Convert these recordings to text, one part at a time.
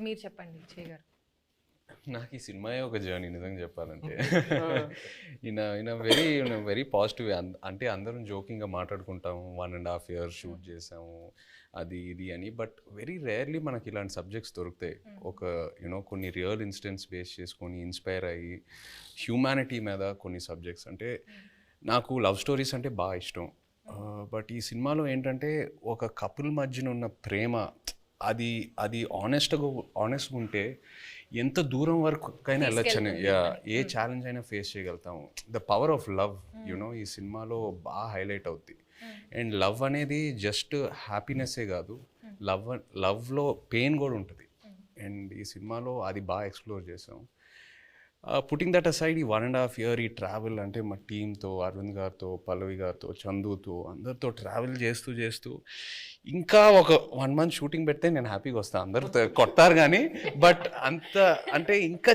మీరు చెప్పండి విజయ్ గారు. నాకు ఈ సినిమాయే ఒక జర్నీ నిజంగా చెప్పాలంటే. In very positive. అంటే అందరం జోకింగ్గా మాట్లాడుకుంటాము, 1.5 years షూట్ చేసాము అది ఇది అని. బట్ వెరీ రేర్లీ మనకి ఇలాంటి సబ్జెక్ట్స్ దొరుకుతాయి. ఒక కొన్ని రియల్ ఇన్సిడెంట్స్ బేస్ చేసుకొని ఇన్స్పైర్ అయ్యి హ్యూమానిటీ మీద కొన్ని సబ్జెక్ట్స్. అంటే నాకు లవ్ స్టోరీస్ అంటే బాగా ఇష్టం. బట్ ఈ సినిమాలో ఏంటంటే ఒక కపుల్ మధ్యన ఉన్న ప్రేమ అది అది ఆనెస్ట్గా ఉంటే ఎంత దూరం వరకైనా వెళ్ళొచ్చని, ఏ ఛాలెంజ్ అయినా ఫేస్ చేయగలుగుతాము. ద పవర్ ఆఫ్ లవ్ ఈ సినిమాలో బాగా హైలైట్ అవుద్ది. అండ్ లవ్ అనేది జస్ట్ హ్యాపీనెస్సే కాదు, లవ్లో పెయిన్ కూడా ఉంటుంది. అండ్ ఈ సినిమాలో అది బాగా ఎక్స్ప్లోర్ చేసాం. పుట్టింగ్ దట్ అసైడ్, ఈ 1.5 years ఈ ట్రావెల్ అంటే మా టీంతో, అరవింద్ గారితో, పల్లవి గారితో, చందుతో అందరితో ట్రావెల్ చేస్తూ ఇంకా ఒక 1 month షూటింగ్ పెడితే నేను హ్యాపీగా వస్తాను. అందరూ కొట్టారు కానీ, బట్ అంత అంటే ఇంకా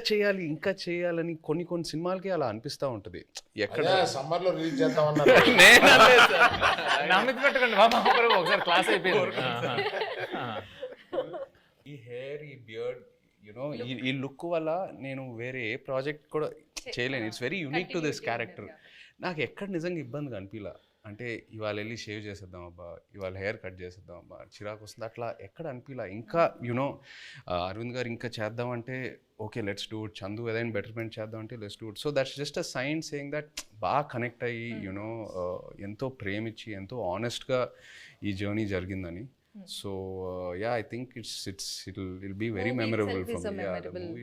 చేయాలని కొన్ని సినిమాలకి అలా అనిపిస్తూ ఉంటుంది. ఎక్కడ సమ్మర్లో రిలీజ్ చేద్దామన్నారు. ఒకసారి క్లాస్ అయిపోయింది. ఈ హెయిర్, ఈ బియర్డ్, ఈ లుక్ వల్ల నేను వేరే ఏ ప్రాజెక్ట్ కూడా చేయలేను. It's very unique to this character. నాకు ఎక్కడ నిజంగా ఇబ్బందిగా అనిపించలే. అంటే ఇవాళ వెళ్ళి షేవ్ చేసేద్దాం అబ్బా, ఇవాళ హెయిర్ కట్ చేసేద్దాం అబ్బా, చిరాకు వస్తుంది, అట్లా ఎక్కడ అనిపించలే. ఇంకా అరవింద్ గారు ఇంకా చేద్దామంటే okay let's do it, Chandu ఏదైనా బెటర్మెంట్ చేద్దామంటే let's do it. So that's just a sign saying that బాగా కనెక్ట్ అయ్యి ఎంతో ప్రేమించి ఎంతో ఆనెస్ట్గా ఈ జర్నీ జరిగిందని. So yeah, I think it'll be very memorable for me. Yeah, the movie